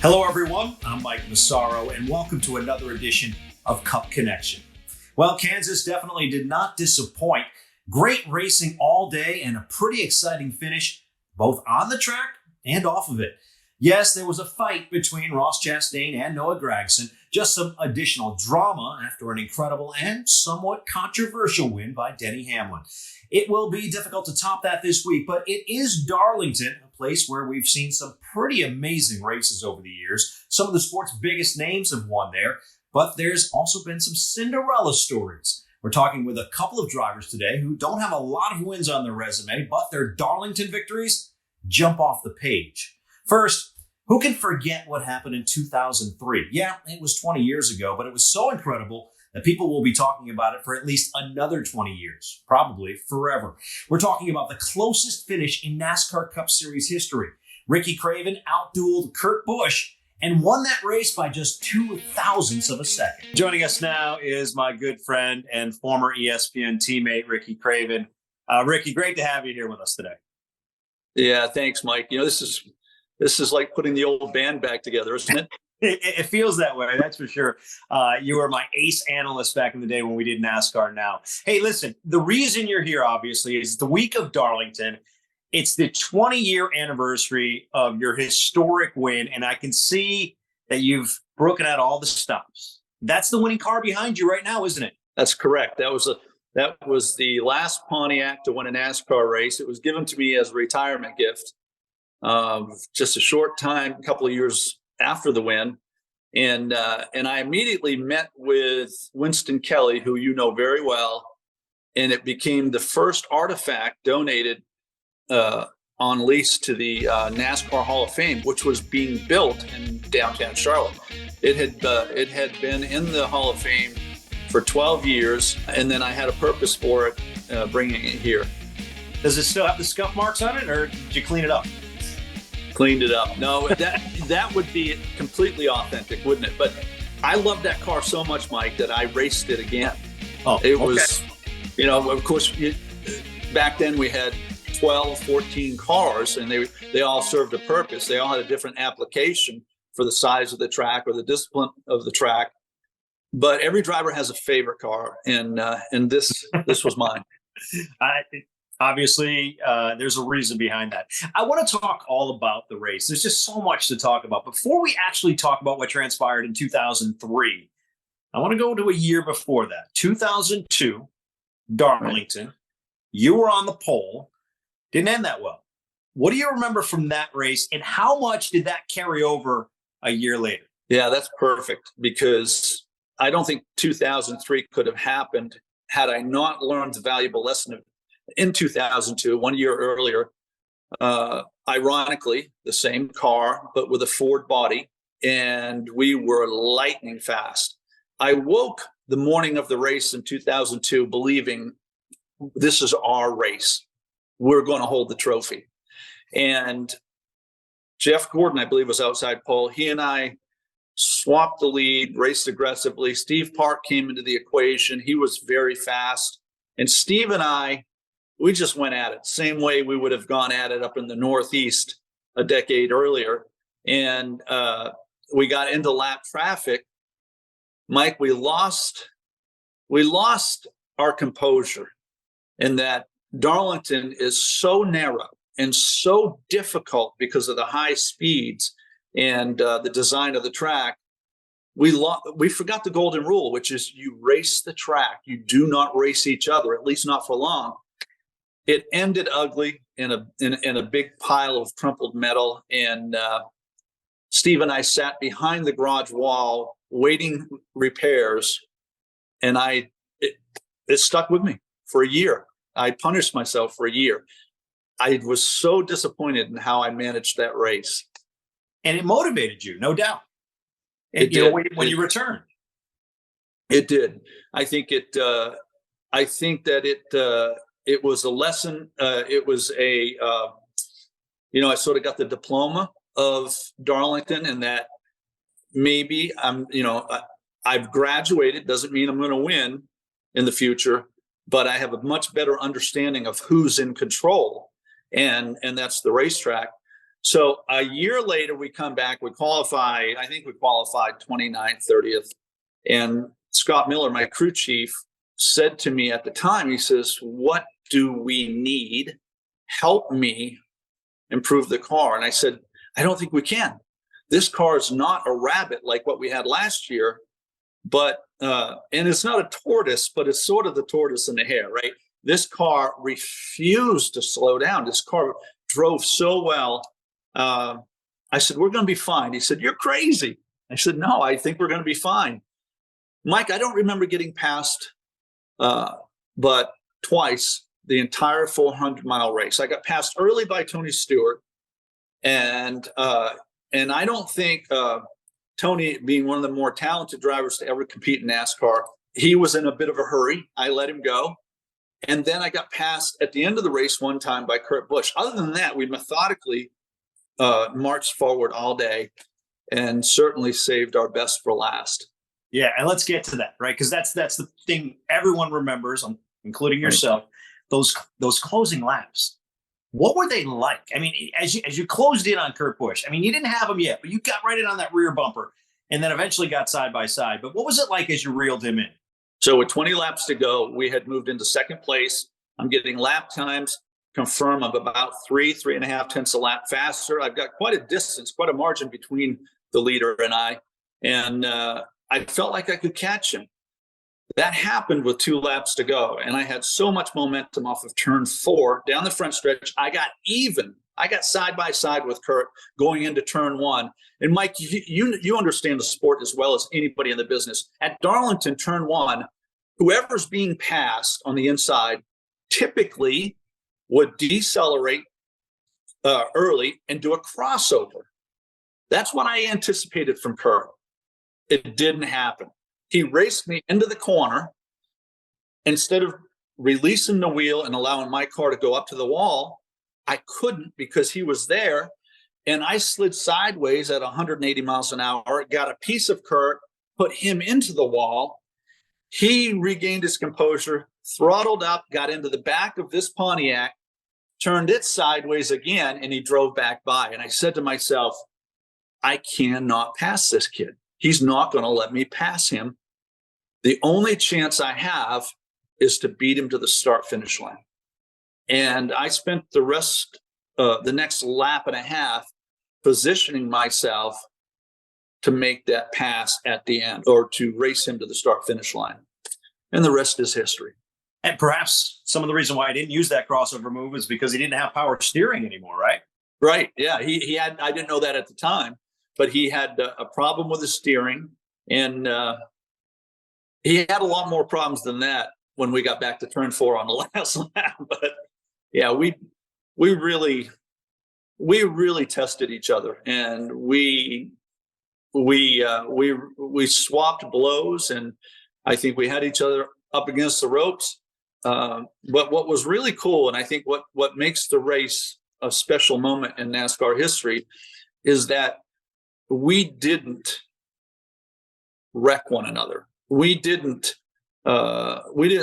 Hello, everyone. I'm Mike Massaro, and welcome to another edition of Cup Connection. Well, Kansas definitely did not disappoint. Great racing all day and a pretty exciting finish, both on the track and off of it. Yes, there was a fight between Ross Chastain and Noah Gragson, just some additional drama after an incredible and somewhat controversial win by Denny Hamlin. It will be difficult to top that this week, but it is Darlington, a place where we've seen some pretty amazing races over the years. Some of the sport's biggest names have won there, but there's also been some Cinderella stories. We're talking with a couple of drivers today who don't have a lot of wins on their resume, but their Darlington victories jump off the page. First, who can forget what happened in 2003? Yeah, it was 20 years ago, but it was so incredible that people will be talking about it for at least another 20 years, probably forever. We're talking about the closest finish in NASCAR Cup Series history. Ricky Craven outdueled Kurt Busch and won that race by just 0.02 of a second. Joining us now is my good friend and former ESPN teammate, Ricky Craven. Ricky, great to have you here with us today. Yeah, thanks, Mike. You know, this is like putting the old band back together, isn't it? It feels that way, that's for sure. You were my ace analyst back in the day when we did NASCAR Now. Hey, listen, the reason you're here, obviously, is the week of Darlington. It's the 20-year anniversary of your historic win, and I can see that you've broken out all the stops. That's the winning car behind you right now, isn't it? That's correct. That was the last Pontiac to win a NASCAR race. It was given to me as a retirement gift. Just a short time, a couple of years after the win. And I immediately met with Winston Kelly, who you know very well. And it became the first artifact donated on lease to the NASCAR Hall of Fame, which was being built in downtown Charlotte. It had been in the Hall of Fame for 12 years. And then I had a purpose for it, bringing it here. Does it still have the scuff marks on it, or did you clean it up? Cleaned it up. No, that would be completely authentic, wouldn't it? But I loved that car so much, Mike, that I raced it again. Oh, it was, you know, of course, back then we had 12, 14 cars, and they all served a purpose. They all had a different application for the size of the track or the discipline of the track. But every driver has a favorite car, and this was mine. Obviously, there's a reason behind that. I want to talk all about the race. There's just so much to talk about. Before we actually talk about what transpired in 2003, I want to go to a year before that, 2002, Darlington. You were on the pole. Didn't end that well. What do you remember from that race, and how much did that carry over a year later? Yeah, that's perfect, because I don't think 2003 could have happened had I not learned the valuable lesson of in 2002, 1 year earlier, ironically, the same car, but with a Ford body, and we were lightning fast. I woke the morning of the race in 2002 believing this is our race. We're going to hold the trophy. And Jeff Gordon, I believe, was outside pole. He and I swapped the lead, raced aggressively. Steve Park came into the equation. He was very fast. And Steve and I, we just went at it, same way we would have gone at it up in the Northeast a decade earlier. And we got into lap traffic. Mike, we lost our composure in that Darlington is so narrow and so difficult because of the high speeds and the design of the track. We forgot the golden rule, which is you race the track. You do not race each other, at least not for long. It ended ugly in a big pile of crumpled metal, and Steve and I sat behind the garage wall waiting repairs, and it stuck with me for a year. I punished myself for a year. I was so disappointed in how I managed that race, and it motivated you, no doubt. It did. When you returned, it did. I think it. I think that it was a lesson. It was a, I sort of got the diploma of Darlington, and that maybe I've graduated. Doesn't mean I'm going to win in the future, but I have a much better understanding of who's in control, and that's the racetrack. So a year later, we come back, we qualify. I think we qualified 29th, 30th. And Scott Miller, my crew chief, said to me at the time, he says, "What do we need? Help me improve the car." And I said, "I don't think we can. This car is not a rabbit like what we had last year, but, and it's not a tortoise, but it's sort of the tortoise and the hare, right? This car refused to slow down. This car drove so well." I said, "We're going to be fine." He said, "You're crazy." I said, "No, I think we're going to be fine." Mike, I don't remember getting past, but twice the entire 400-mile race. I got passed early by Tony Stewart, and I don't think Tony, being one of the more talented drivers to ever compete in NASCAR, he was in a bit of a hurry. I let him go. And then I got passed at the end of the race one time by Kurt Busch. Other than that, we methodically marched forward all day and certainly saved our best for last. Yeah, and let's get to that, right? Because that's the thing everyone remembers, including yourself. Right. Those closing laps. What were they like? I mean, as you closed in on Kurt Busch, I mean, you didn't have him yet, but you got right in on that rear bumper, and then eventually got side by side. But what was it like as you reeled him in? So with 20 laps to go, we had moved into second place. I'm getting lap times confirmed of about 3.5 tenths a lap faster. I've got quite a distance, quite a margin between the leader and I. And I felt like I could catch him. That happened with 2 laps to go. And I had so much momentum off of turn 4 down the front stretch. I got even. I got side by side with Kurt going into turn 1. And Mike, you understand the sport as well as anybody in the business. At Darlington, turn 1, whoever's being passed on the inside typically would decelerate early and do a crossover. That's what I anticipated from Kurt. It didn't happen. He raced me into the corner. Instead of releasing the wheel and allowing my car to go up to the wall, I couldn't because he was there. And I slid sideways at 180 miles an hour, got a piece of Kurt, put him into the wall. He regained his composure, throttled up, got into the back of this Pontiac, turned it sideways again, and he drove back by. And I said to myself, I cannot pass this kid. He's not going to let me pass him. The only chance I have is to beat him to the start-finish line. And I spent the next lap and a half positioning myself to make that pass at the end or to race him to the start-finish line. And the rest is history. And perhaps some of the reason why I didn't use that crossover move is because he didn't have power steering anymore, right? Right. Yeah. He had, I didn't know that at the time, but he had a problem with his steering, and he had a lot more problems than that when we got back to turn 4 on the last lap. But yeah, we really tested each other, and we swapped blows, and I think we had each other up against the ropes. But what was really cool, and I think what makes the race a special moment in NASCAR history, is that we didn't wreck one another. We didn't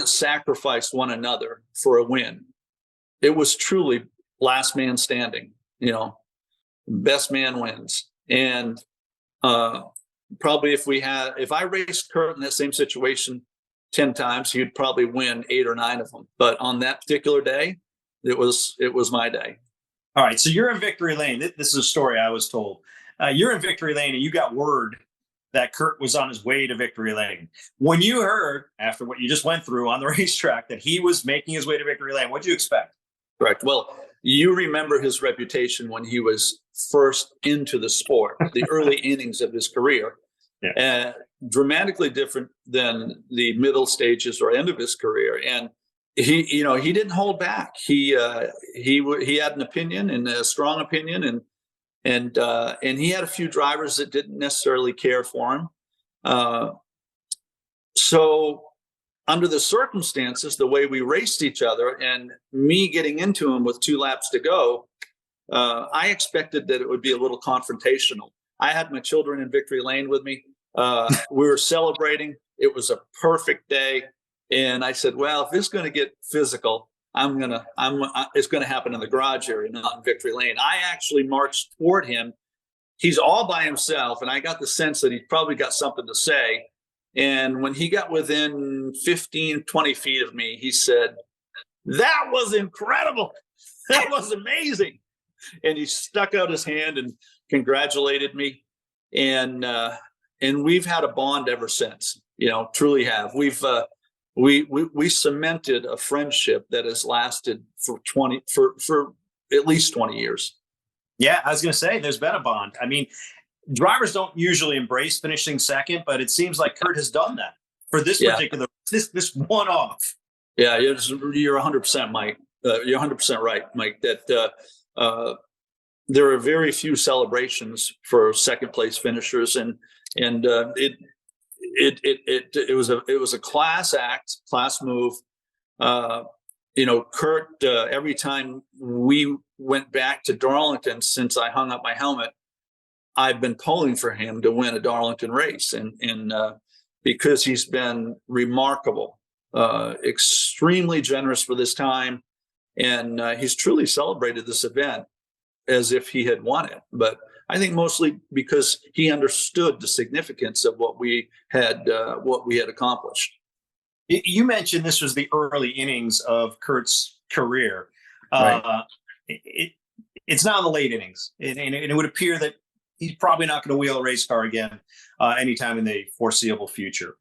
sacrifice one another for a win. It was truly last man standing, best man wins. And probably if I raced Kurt in that same situation 10 times, he'd probably win 8 or 9 of them. But on that particular day, it was my day. All right. So you're in victory lane. This is a story I was told. You're in victory lane and you got word that Kurt was on his way to victory lane. When you heard, after what you just went through on the racetrack, that he was making his way to victory lane, what did you expect? Correct. Well, you remember his reputation when he was first into the sport, the early innings of his career. Yeah. Dramatically different than the middle stages or end of his career. And he didn't hold back. He had an opinion, and a strong opinion, and he had a few drivers that didn't necessarily care for him. So under the circumstances, the way we raced each other, and me getting into him with 2 laps to go, I expected that it would be a little confrontational. I had my children in victory lane with me. We were celebrating. It was a perfect day. And I said, well, if it's going to get physical, it's gonna happen in the garage area, not in Victory Lane. I actually marched toward him. He's all by himself, and I got the sense that he probably got something to say. And when he got within 15, 20 feet of me, he said, "That was incredible. That was amazing." And he stuck out his hand and congratulated me. And we've had a bond ever since, truly have. We cemented a friendship that has lasted for at least 20 years. Yeah, I was going to say there's been a bond. I mean, drivers don't usually embrace finishing second, but it seems like Kurt has done that for this particular, this one off. Yeah, you're 100%, Mike. You're 100% right, Mike, that there are very few celebrations for second place finishers. And it was a class act, class move. Kurt, every time we went back to Darlington since I hung up my helmet, I've been pulling for him to win a Darlington race. And because he's been remarkable, extremely generous for this time. And he's truly celebrated this event as if he had won it. But I think mostly because he understood the significance of what we had accomplished. You mentioned this was the early innings of Kurt's career. Right. It's now in the late innings, and it would appear that he's probably not going to wheel a race car again anytime in the foreseeable future.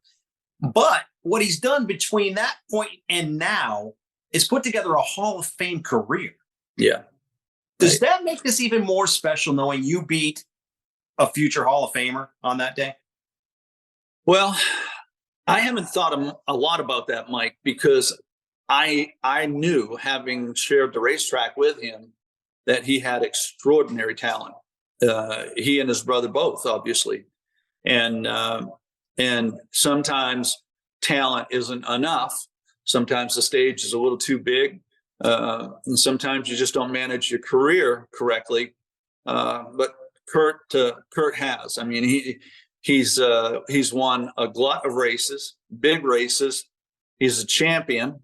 But what he's done between that point and now is put together a Hall of Fame career. Yeah. Does that make this even more special knowing you beat a future Hall of Famer on that day? Well, I haven't thought a lot about that, Mike, because I knew, having shared the racetrack with him, that he had extraordinary talent. He and his brother both, obviously. And sometimes talent isn't enough. Sometimes the stage is a little too big. And sometimes you just don't manage your career correctly. But Kurt has. I mean, he's won a glut of races, big races. He's a champion,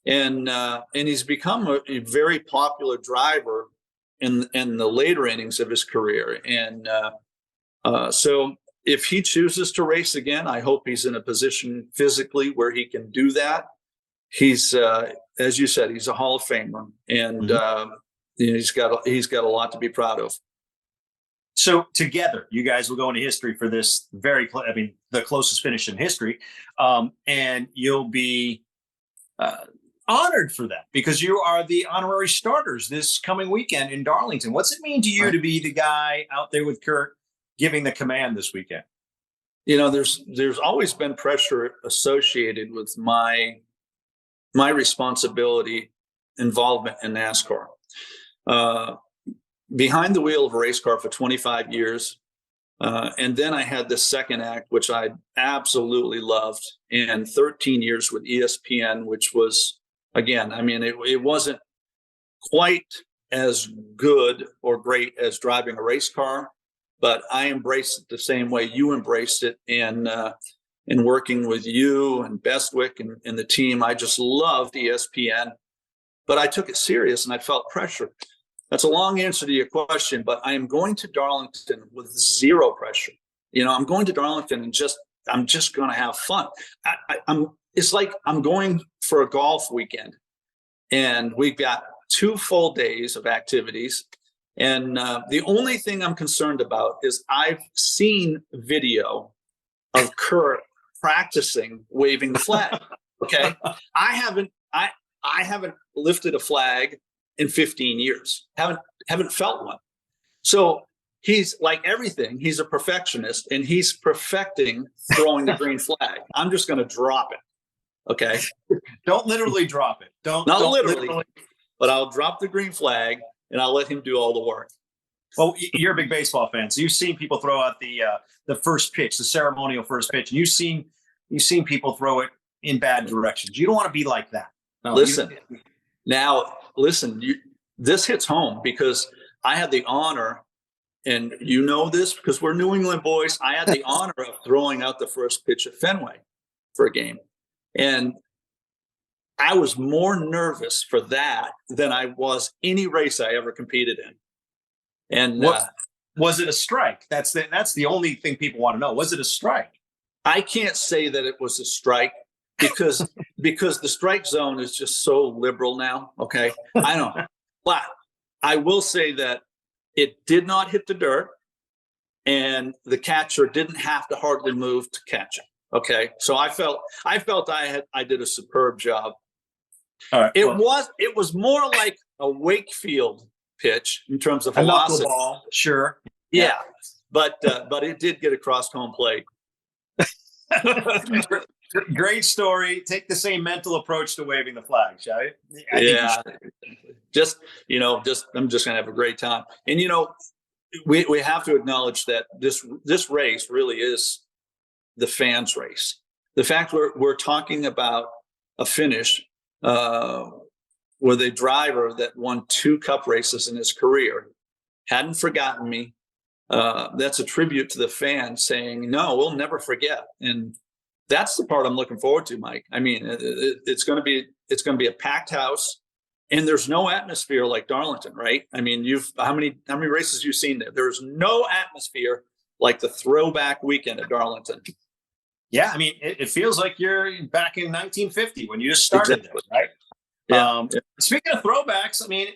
and he's become a very popular driver in the later innings of his career. And so if he chooses to race again, I hope he's in a position physically where he can do that. He's, as you said, he's a Hall of Famer, and he's got a lot to be proud of. So together, you guys will go into history for this the closest finish in history, and you'll be honored for that because you are the honorary starters this coming weekend in Darlington. What's it mean to you to be the guy out there with Kurt giving the command this weekend? There's always been pressure associated with my responsibility, involvement in NASCAR. Behind the wheel of a race car for 25 years. And then I had this second act, which I absolutely loved, and 13 years with ESPN, which was, again, I mean, it wasn't quite as good or great as driving a race car, but I embraced it the same way you embraced it. And in working with you and Bestwick and the team, I just loved ESPN, but I took it serious and I felt pressure. That's a long answer to your question, but I am going to Darlington with zero pressure. I'm going to Darlington and I'm just going to have fun. It's like I'm going for a golf weekend, and we've got 2 full days of activities. And the only thing I'm concerned about is I've seen video of Kurt practicing waving the flag. Okay, I haven't lifted a flag in 15 years. Haven't felt one. So he's like everything. He's a perfectionist, and he's perfecting throwing the green flag. I'm just going to drop it. Okay. Don't literally drop it. Don't literally, but I'll drop the green flag and I'll let him do all the work. Well, you're a big baseball fan, so you've seen people throw out the first pitch, the ceremonial first pitch, and you've seen people throw it in bad directions. You don't want to be like that. No, listen, this hits home because I had the honor, and you know this because we're New England boys, I had the honor of throwing out the first pitch at Fenway for a game. And I was more nervous for that than I was any race I ever competed in. And was it a strike? That's the only thing people want to know. Was it a strike? I can't say that it was a strike because the strike zone is just so liberal now. Okay, I don't know, but I will say that it did not hit the dirt, and the catcher didn't have to hardly move to catch it. Okay, so I felt I did a superb job. All right, it was more like a Wakefield pitch in terms of a velocity. Knuckleball, sure. Yeah, but it did get across home plate. Great story. Take the same mental approach to waving the flag, shall you? Yeah, I'm just gonna have a great time. And we have to acknowledge that this race really is the fans' race. The fact we're talking about a finish with a driver that won 2 Cup races in his career hadn't forgotten me. That's a tribute to the fans saying, no, we'll never forget. And that's the part I'm looking forward to, Mike. I mean, it's going to be a packed house, and there's no atmosphere like Darlington, right? I mean, how many races you've seen there? There's no atmosphere like the throwback weekend at Darlington. Yeah, I mean, it feels like you're back in 1950 when you just started Exactly. there, right? Yeah. Speaking of throwbacks, I mean,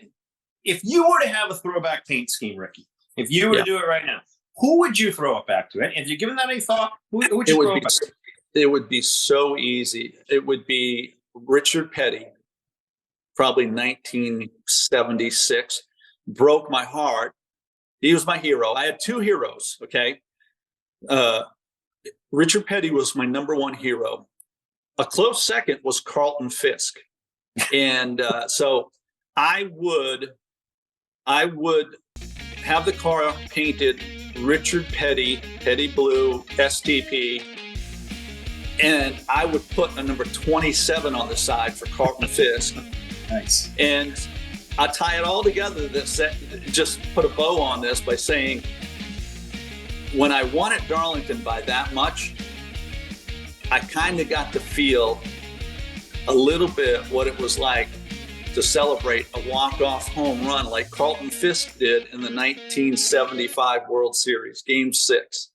if you were to have a throwback paint scheme, Ricky, if you were to do it right now, who would you throw it back to? And have you given that any thought? Who would you throw it back to? It would be so easy. It would be Richard Petty, probably 1976. Broke my heart. He was my hero. I had 2 heroes, okay? Richard Petty was my number 1 hero. A close second was Carlton Fisk. And so I would have the car painted Richard Petty, Petty Blue, STP, and I would put a number 27 on the side for Carlton Fisk. Nice. And I tie it all together. Just put a bow on this by saying, when I won at Darlington by that much, I kind of got to feel a little bit what it was like to celebrate a walk-off home run like Carlton Fisk did in the 1975 World Series, Game 6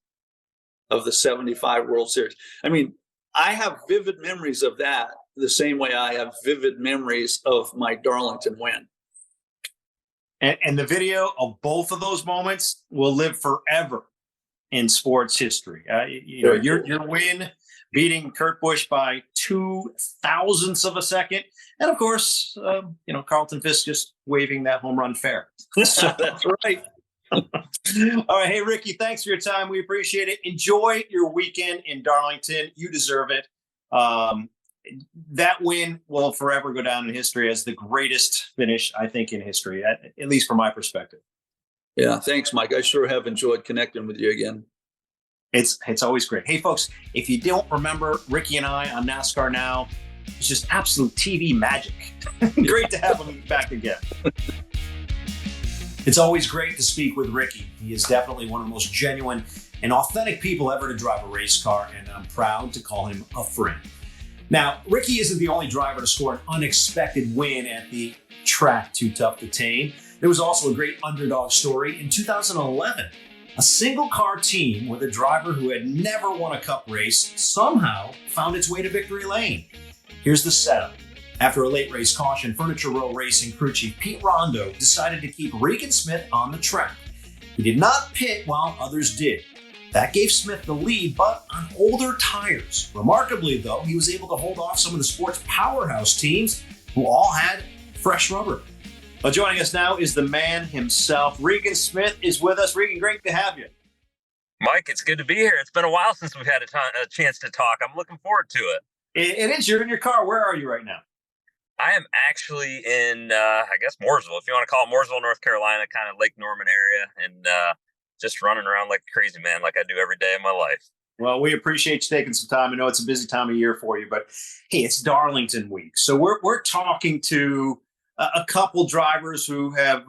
of the 75 World Series. I mean, I have vivid memories of that the same way I have vivid memories of my Darlington win. And the video of both of those moments will live forever in sports history. Your win, beating Kurt Busch by 0.02 of a second. And of course, Carlton Fisk just waving that home run fair. So, that's right. All right. Hey, Ricky, thanks for your time. We appreciate it. Enjoy your weekend in Darlington. You deserve it. That win will forever go down in history as the greatest finish, I think, in history, at least from my perspective. Yeah. Thanks, Mike. I sure have enjoyed connecting with you again. It's always great. Hey, folks, if you don't remember Ricky and I on NASCAR Now, it's just absolute TV magic. Great to have him back again. It's always great to speak with Ricky. He is definitely one of the most genuine and authentic people ever to drive a race car, and I'm proud to call him a friend. Now, Ricky isn't the only driver to score an unexpected win at the track Too Tough to Tame. There was also a great underdog story in 2011. A single car team with a driver who had never won a cup race somehow found its way to victory lane. Here's the setup. After a late race caution, Furniture Row Racing crew chief Pete Rondo decided to keep Regan Smith on the track. He did not pit while others did. That gave Smith the lead, but on older tires. Remarkably, though, he was able to hold off some of the sport's powerhouse teams who all had fresh rubber. Well, joining us now is the man himself. Regan Smith is with us. Regan, great to have you. Mike, it's good to be here. It's been a while since we've had a chance to talk. I'm looking forward to it. It is. You're in your car. Where are you right now? I am actually in, Mooresville, if you want to call it Mooresville, North Carolina, kind of Lake Norman area, and just running around like a crazy man like I do every day of my life. Well, we appreciate you taking some time. I know it's a busy time of year for you, but hey, it's Darlington week. So we're talking to a couple drivers who have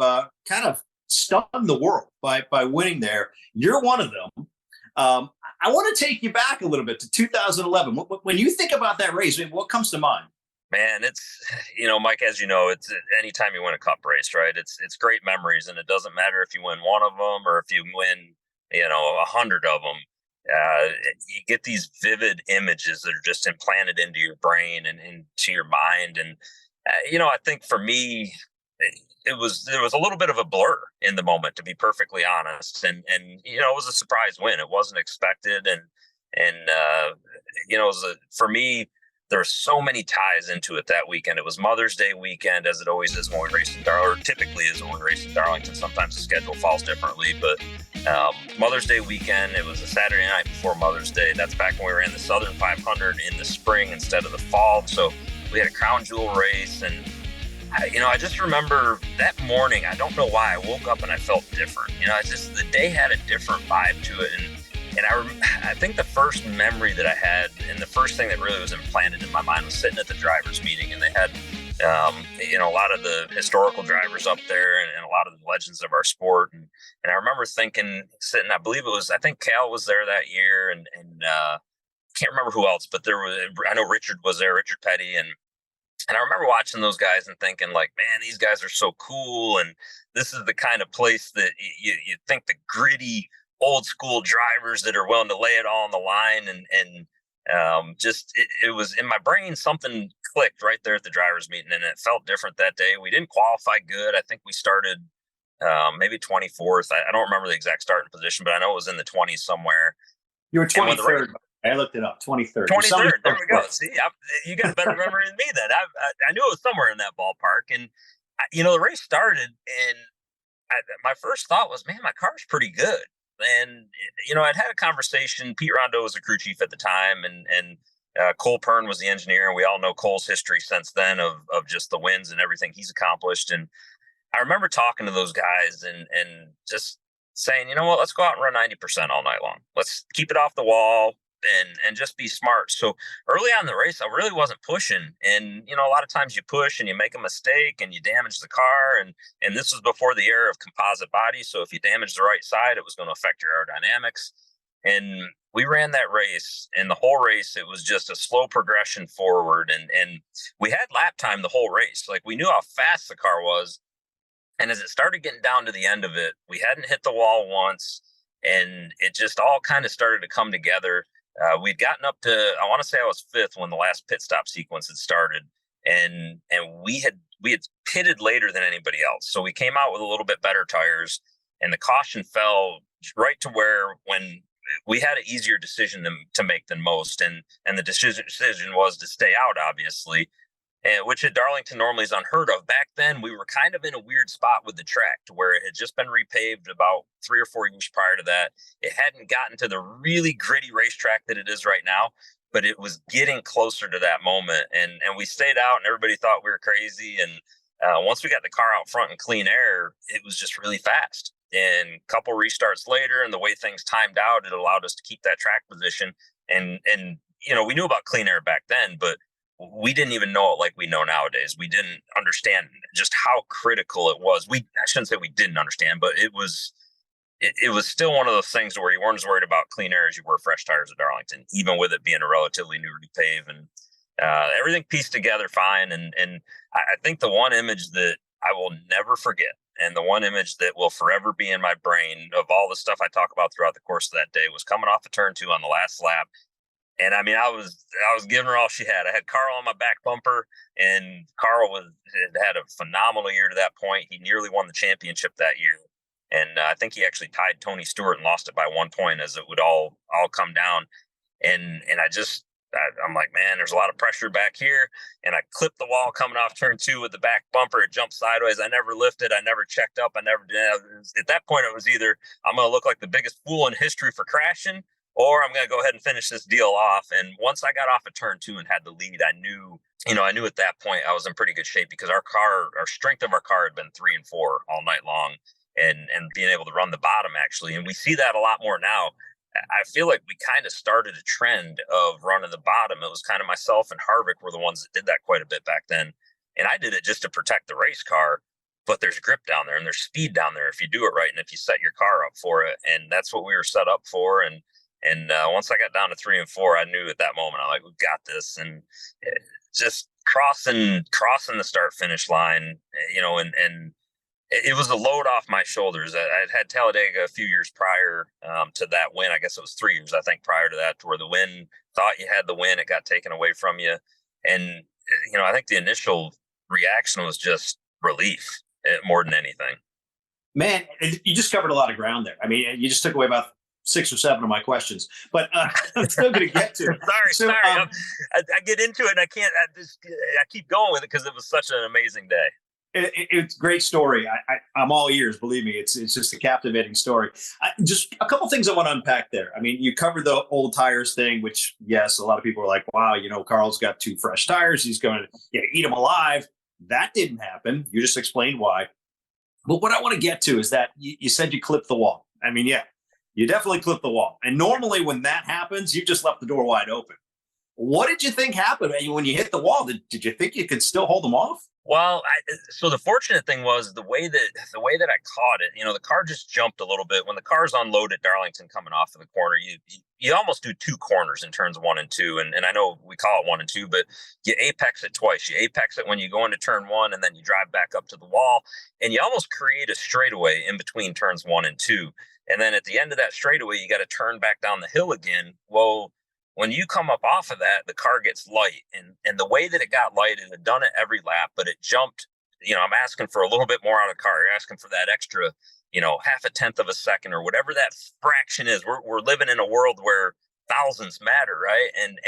kind of stunned the world by winning there. You're one of them. I want to take you back a little bit to 2011. When you think about that race, what comes to mind? Man, it's, Mike, as you know, it's anytime you win a cup race, right? It's great memories, and it doesn't matter if you win one of them or if you win, 100 of them. You get these vivid images that are just implanted into your brain and into your mind. And, I think for me, there was a little bit of a blur in the moment, to be perfectly honest. And, it was a surprise win. It wasn't expected. And for me, there's so many ties into it that weekend. It was Mother's Day weekend, as it always is when we race in Darlington, or typically is when we race in Darlington. Sometimes the schedule falls differently, but Mother's Day weekend, it was a Saturday night before Mother's Day. That's back when we ran the Southern 500 in the spring instead of the fall. So we had a crown jewel race, and I just remember that morning. I don't know why I woke up and I felt different. The day had a different vibe to it, and I think the first memory that I had, and the first thing that really was implanted in my mind, was sitting at the drivers' meeting, and they had, a lot of the historical drivers up there, and a lot of the legends of our sport. And I remember sitting, I think Cal was there that year, and can't remember who else, but I know Richard was there, Richard Petty, and I remember watching those guys and thinking, like, man, these guys are so cool, and this is the kind of place that you think the gritty, old school drivers that are willing to lay it all on the line. And it was in my brain, something clicked right there at the drivers meeting, and it felt different that day. We didn't qualify good. I think we started maybe 24th. I don't remember the exact starting position, but I know it was in the 20s somewhere. You were 23rd. I looked it up. 23rd. 23rd. There we go. See, you got a better memory than me then. I knew it was somewhere in that ballpark. And, the race started, and my first thought was, man, my car's pretty good. And, I'd had a conversation. Pete Rondeau was the crew chief at the time, and Cole Pern was the engineer. And we all know Cole's history since then of just the wins and everything he's accomplished. And I remember talking to those guys and just saying, you know what, let's go out and run 90% all night long. Let's keep it off the wall and just be smart. So early on in the race, I really wasn't pushing. And, a lot of times you push and you make a mistake and you damage the car. And this was before the era of composite bodies. So if you damage the right side, it was going to affect your aerodynamics. And we ran that race, and the whole race, it was just a slow progression forward. And we had lap time the whole race. Like, we knew how fast the car was. And as it started getting down to the end of it, we hadn't hit the wall once, and it just all kind of started to come together. We'd gotten up to, I want to say I was fifth when the last pit stop sequence had started, and we had pitted later than anybody else. So we came out with a little bit better tires, and the caution fell right to where when we had an easier decision to make than most. And the decision was to stay out, obviously, which at Darlington normally is unheard of. Back then, we were kind of in a weird spot with the track to where it had just been repaved about 3 or 4 years prior to that. It hadn't gotten to the really gritty racetrack that it is right now, but it was getting closer to that moment. And we stayed out, and everybody thought we were crazy. And once we got the car out front in clean air, it was just really fast. And a couple restarts later, and the way things timed out, it allowed us to keep that track position. And we knew about clean air back then, but we didn't even know it like we know nowadays. We didn't understand just how critical it was. I shouldn't say we didn't understand, but it was still one of those things where you weren't as worried about clean air as you were fresh tires at Darlington, even with it being a relatively new repave. And everything pieced together fine. And I think the one image that I will never forget, and the one image that will forever be in my brain of all the stuff I talk about throughout the course of that day, was coming off of turn 2 on the last lap. And I mean, I was giving her all she had. I had Carl on my back bumper, and Carl had a phenomenal year to that point. He nearly won the championship that year. And I think he actually tied Tony Stewart and lost it by 1 point as it would all come down. And I'm like, man, there's a lot of pressure back here. And I clipped the wall coming off turn 2 with the back bumper. It jumped sideways. I never lifted. I never checked up. I never did. At that point, it was either I'm going to look like the biggest fool in history for crashing, or I'm going to go ahead and finish this deal off. And once I got off of turn 2 and had the lead, I knew at that point I was in pretty good shape, because our strength of our car had been 3 and 4 all night long, and being able to run the bottom, actually. And we see that a lot more now. I feel like we kind of started a trend of running the bottom. It was kind of myself and Harvick were the ones that did that quite a bit back then. And I did it just to protect the race car, but there's grip down there and there's speed down there if you do it right, and if you set your car up for it. And that's what we were set up for. And once I got down to 3 and 4, I knew at that moment, I'm like, we've got this. And just crossing the start finish line, and it was a load off my shoulders. I'd had Talladega a few years prior to that win. I guess it was 3 years, I think, prior to that, to where the win, thought you had the win, it got taken away from you. And, I think the initial reaction was just relief more than anything. Man, you just covered a lot of ground there. I mean, you just took away about 6 or 7 of my questions, but I'm still going to get to it. sorry. I get into it and I can't, I keep going with it because it was such an amazing day. It's a great story. I'm all ears. Believe me, it's just a captivating story. Just a couple things I want to unpack there. I mean, you covered the old tires thing, which, yes, a lot of people are like, wow, Carl's got 2 fresh tires. He's going to eat them alive. That didn't happen. You just explained why. But what I want to get to is that you said you clipped the wall. I mean, yeah, you definitely clipped the wall. And normally when that happens, you just left the door wide open. What did you think happened when you hit the wall? Did you think you could still hold them off? Well, so the fortunate thing was the way that I caught it. The car just jumped a little bit when the car's unloaded at Darlington coming off of the corner. You almost do 2 corners in turns 1 and 2, and I know we call it 1 and 2, but you apex it twice. You apex it when you go into turn 1, and then you drive back up to the wall, and you almost create a straightaway in between turns 1 and 2. And then at the end of that straightaway, you got to turn back down the hill again. Well, when you come up off of that, the car gets light. And the way that it got light, it had done it every lap, but it jumped. I'm asking for a little bit more out of the car. You're asking for that extra, half a tenth of a second or whatever that fraction is. We're living in a world where thousandths matter, right? And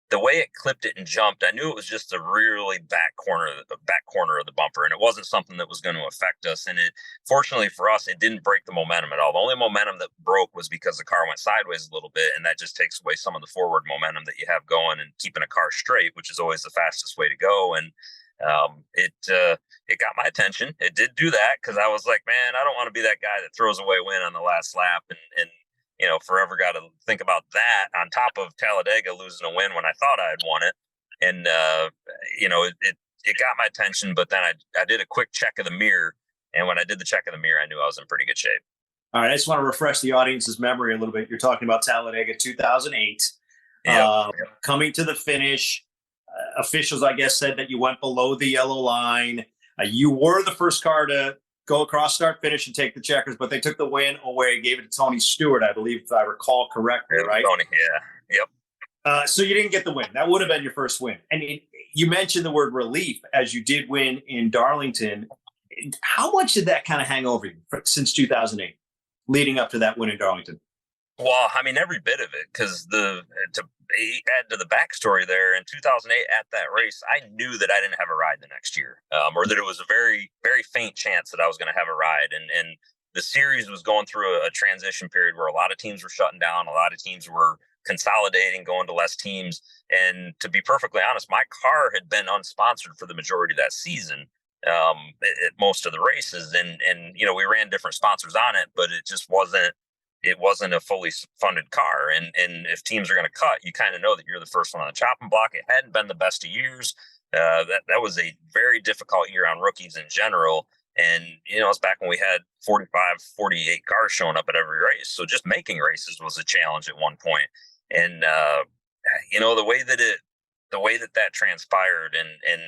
the way it clipped it and jumped, I knew it was just a really back corner of the bumper, and it wasn't something that was going to affect us. And fortunately for us, it didn't break the momentum at all. The only momentum that broke was because the car went sideways a little bit, and that just takes away some of the forward momentum that you have going and keeping a car straight, which is always the fastest way to go. And it got my attention. It did do that because I was like, man, I don't want to be that guy that throws away win on the last lap and forever got to think about that on top of Talladega losing a win when I thought I had won it. And, it got my attention, but then I did a quick check of the mirror. And when I did the check of the mirror, I knew I was in pretty good shape. All right. I just want to refresh the audience's memory a little bit. You're talking about Talladega 2008, coming to the finish. Officials, I guess, said that you went below the yellow line. You were the first car to go across start finish and take the checkers, but they took the win away, gave it to Tony Stewart, I believe, if I recall correctly, right? Tony, yeah. Yep. So you didn't get the win. That would have been your first win. And you mentioned the word relief as you did win in Darlington. How much did that kind of hang over you since 2008, leading up to that win in Darlington? Well, I mean, every bit of it, because to add to the backstory there, in 2008 at that race, I knew that I didn't have a ride the next year, or that it was a very, very faint chance that I was going to have a ride. And the series was going through a transition period where a lot of teams were shutting down, a lot of teams were consolidating, going to less teams. And to be perfectly honest, my car had been unsponsored for the majority of that season at most of the races. And we ran different sponsors on it, but it just wasn't a fully funded car. And if teams are going to cut, you kind of know that you're the first one on the chopping block. It hadn't been the best of years. That was a very difficult year on rookies in general. And, it's back when we had 45, 48 cars showing up at every race. So just making races was a challenge at one point. And, the way that transpired and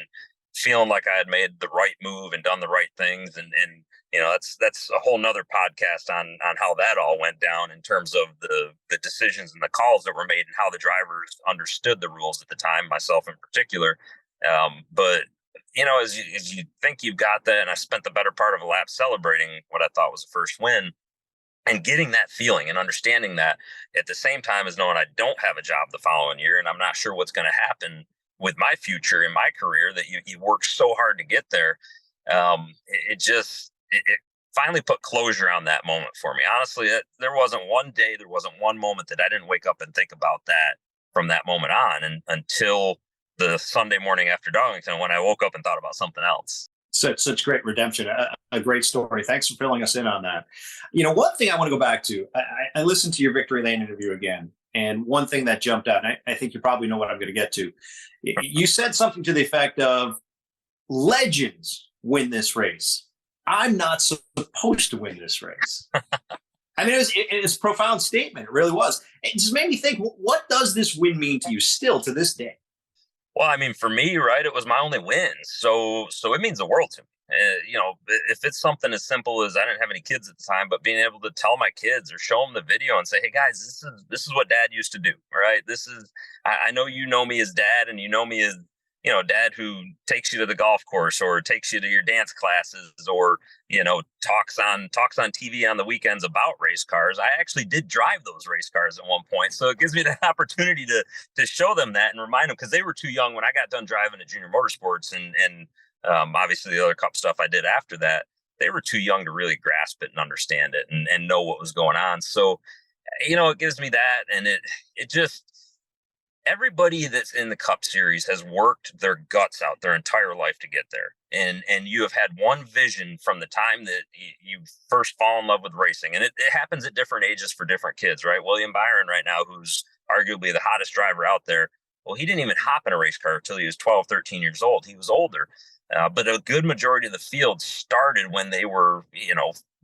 feeling like I had made the right move and done the right things and that's a whole nother podcast on how that all went down in terms of the decisions and the calls that were made and how the drivers understood the rules at the time, myself in particular. But as you think you've got that, and I spent the better part of a lap celebrating what I thought was the first win and getting that feeling and understanding that at the same time as knowing I don't have a job the following year and I'm not sure what's going to happen with my future in my career, that you worked so hard to get there. It finally put closure on that moment for me. Honestly, there wasn't one day, there wasn't one moment that I didn't wake up and think about that from that moment on, and until the Sunday morning after Darlington, when I woke up and thought about something else. Such great redemption, a great story. Thanks for filling us in on that. One thing I want to go back to, I listened to your Victory Lane interview again, and one thing that jumped out, and I think you probably know what I'm going to get to. You said something to the effect of, legends win this race. I'm not supposed to win this race. I mean, it was a profound statement. It really was. It just made me think, what does this win mean to you still to this day? Well, I mean, for me, right, it was my only win. So it means the world to me. If it's something as simple as I didn't have any kids at the time, but being able to tell my kids or show them the video and say, "Hey guys, this is what Dad used to do." Right? I know you know me as Dad, and you know me as Dad who takes you to the golf course or takes you to your dance classes or talks on TV on the weekends about race cars. I actually did drive those race cars at one point, so it gives me the opportunity to show them that and remind them, because they were too young when I got done driving at Junior Motorsports and obviously the other Cup stuff I did after that. They were too young to really grasp it and understand it and know what was going on. So it gives me that, and it just, everybody that's in the Cup Series has worked their guts out their entire life to get there. And you have had one vision from the time that you first fall in love with racing. And it happens at different ages for different kids, right? William Byron right now, who's arguably the hottest driver out there. Well, he didn't even hop in a race car until he was 12, 13 years old. He was older. But a good majority of the field started when they were,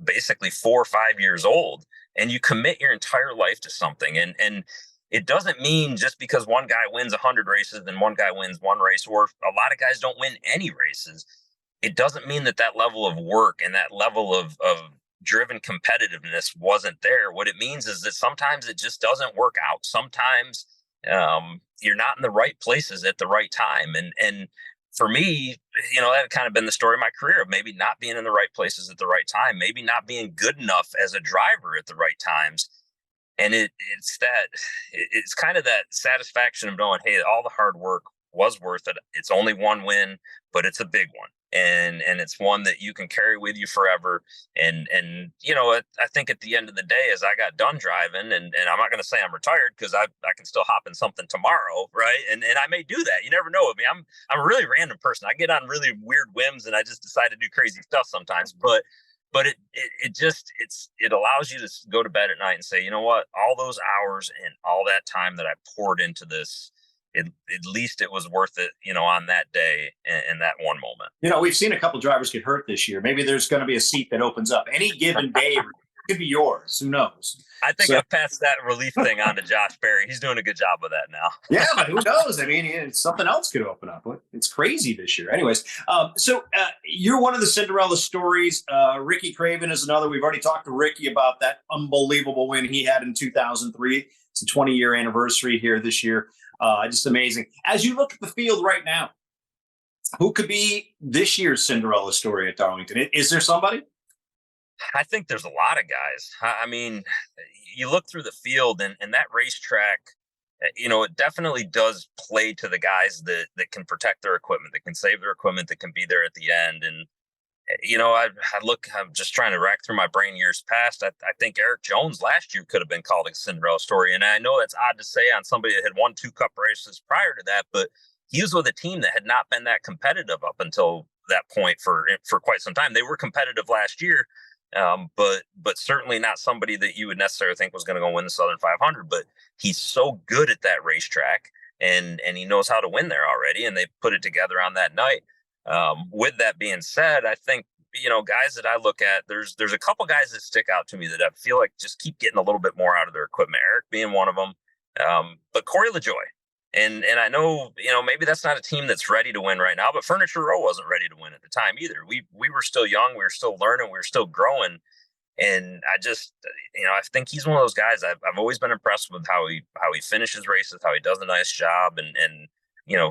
basically 4 or 5 years old. And you commit your entire life to something. And it doesn't mean just because one guy wins 100 races and one guy wins one race, or a lot of guys don't win any races. It doesn't mean that level of work and that level of driven competitiveness wasn't there. What it means is that sometimes it just doesn't work out. Sometimes you're not in the right places at the right time. And for me, that kind of been the story of my career, of maybe not being in the right places at the right time, maybe not being good enough as a driver at the right times. And it's kind of that satisfaction of knowing, hey, all the hard work was worth it. It's only one win, but it's a big one. And it's one that you can carry with you forever. And I think at the end of the day, as I got done driving, and I'm not going to say I'm retired, because I can still hop in something tomorrow, right? And I may do that. You never know. I mean, I'm a really random person. I get on really weird whims, and I just decide to do crazy stuff sometimes. But it allows you to go to bed at night and say, you know what, all those hours and all that time that I poured into this, at least it was worth it, on that day and that one moment. We've seen a couple drivers get hurt this year. Maybe there's going to be a seat that opens up any given day. Could be yours. Who knows? I think I passed that relief thing on to Josh Berry. He's doing a good job with that now. Yeah, but who knows? I mean, something else could open up. It's crazy this year. Anyways, so you're one of the Cinderella stories. Ricky Craven is another. We've already talked to Ricky about that unbelievable win he had in 2003. It's a 20-year anniversary here this year. Just amazing. As you look at the field right now, who could be this year's Cinderella story at Darlington? Is there somebody? I think there's a lot of guys. I mean, you look through the field and that racetrack, it definitely does play to the guys that can protect their equipment, that can save their equipment, that can be there at the end. And, I'm just trying to rack through my brain years past. I think Eric Jones last year could have been called a Cinderella story. And I know that's odd to say on somebody that had won 2 Cup races prior to that, but he was with a team that had not been that competitive up until that point for quite some time. They were competitive last year. But certainly not somebody that you would necessarily think was going to go win the Southern 500. But he's so good at that racetrack, and he knows how to win there already. And they put it together on that night. With that being said, I think guys that I look at, there's a couple guys that stick out to me that I feel like just keep getting a little bit more out of their equipment. Eric being one of them, but Corey LaJoy. And I know, maybe that's not a team that's ready to win right now, but Furniture Row wasn't ready to win at the time either. We were still young. We were still learning. We were still growing. And I just, I think he's one of those guys I've always been impressed with how he finishes races, how he does a nice job and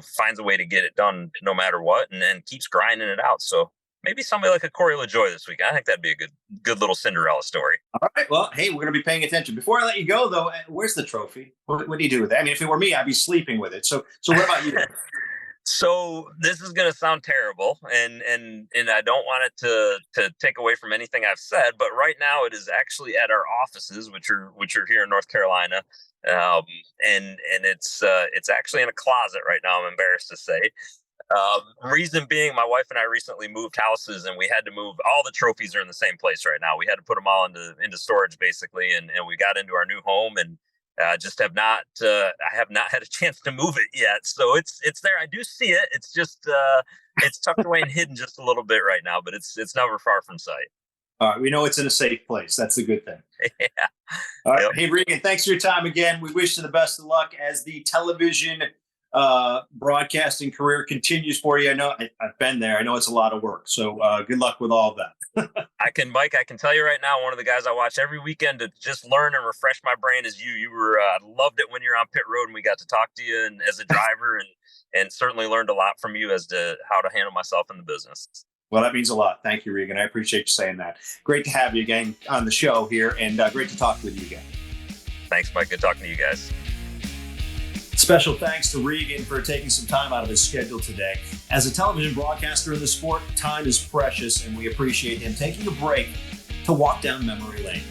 finds a way to get it done no matter what, and then keeps grinding it out. So maybe somebody like a Corey LaJoy this week. I think that'd be a good little Cinderella story. All right. Well, hey, we're going to be paying attention. Before I let you go, though, where's the trophy? What do you do with it? I mean, if it were me, I'd be sleeping with it. So what about you? So this is going to sound terrible, and I don't want it to take away from anything I've said, but right now it is actually at our offices, which are here in North Carolina, and it's actually in a closet right now. I'm embarrassed to say. Reason being, my wife and I recently moved houses, and we had to move. All the trophies are in the same place right now. We had to put them all into storage basically, and we got into our new home, and just have not. I have not had a chance to move it yet, so it's there. I do see it. It's just it's tucked away and hidden just a little bit right now, but it's never far from sight. All right, we know it's in a safe place. That's a good thing. Yeah. All right. Yep. Hey, Regan, thanks for your time again. We wish you the best of luck as the television broadcasting career continues for you. I know I've been there. I know it's a lot of work. So good luck with all of that. Mike, I can tell you right now, one of the guys I watch every weekend to just learn and refresh my brain is you. You were, loved it when you're on pit road and we got to talk to you and as a driver and certainly learned a lot from you as to how to handle myself in the business. Well, that means a lot. Thank you, Regan. I appreciate you saying that. Great to have you again on the show here and great to talk with you again. Thanks, Mike. Good talking to you guys. Special thanks to Regan for taking some time out of his schedule today. As a television broadcaster in the sport, time is precious, and we appreciate him taking a break to walk down memory lane.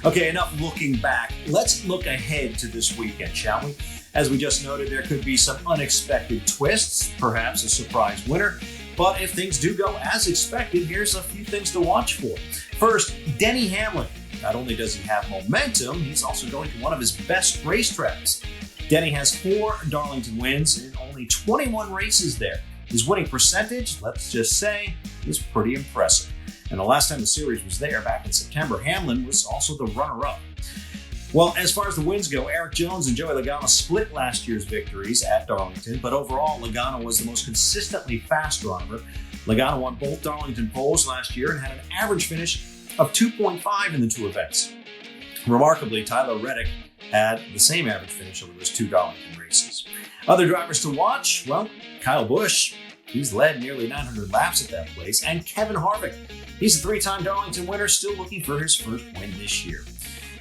Okay, enough looking back. Let's look ahead to this weekend, shall we? As we just noted, there could be some unexpected twists, perhaps a surprise winner. But if things do go as expected, here's a few things to watch for. First, Denny Hamlin. Not only does he have momentum, he's also going to one of his best racetracks. Denny has 4 Darlington wins in only 21 races there. His winning percentage, let's just say, is pretty impressive. And the last time the series was there, back in September, Hamlin was also the runner-up. Well, as far as the wins go, Eric Jones and Joey Logano split last year's victories at Darlington, but overall, Logano was the most consistently fast driver. Logano won both Darlington poles last year and had an average finish of 2.5 in the 2 events. Remarkably, Tyler Reddick had the same average finish over those 2 Darlington races. Other drivers to watch, well, Kyle Busch, he's led nearly 900 laps at that place, and Kevin Harvick, he's a 3-time Darlington winner, still looking for his first win this year.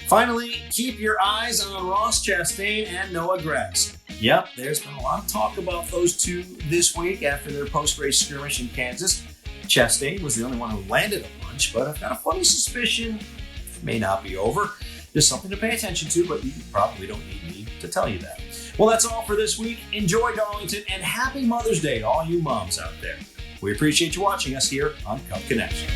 Finally, keep your eyes on Ross Chastain and Noah Gragson. Yep, there's been a lot of talk about those two this week after their post-race skirmish in Kansas. Chastain was the only one who landed a punch, but I've got a funny suspicion it may not be over. Just something to pay attention to, but you probably don't need me to tell you that. Well, that's all for this week. Enjoy Darlington, and happy Mother's Day to all you moms out there. We appreciate you watching us here on Cup Connection.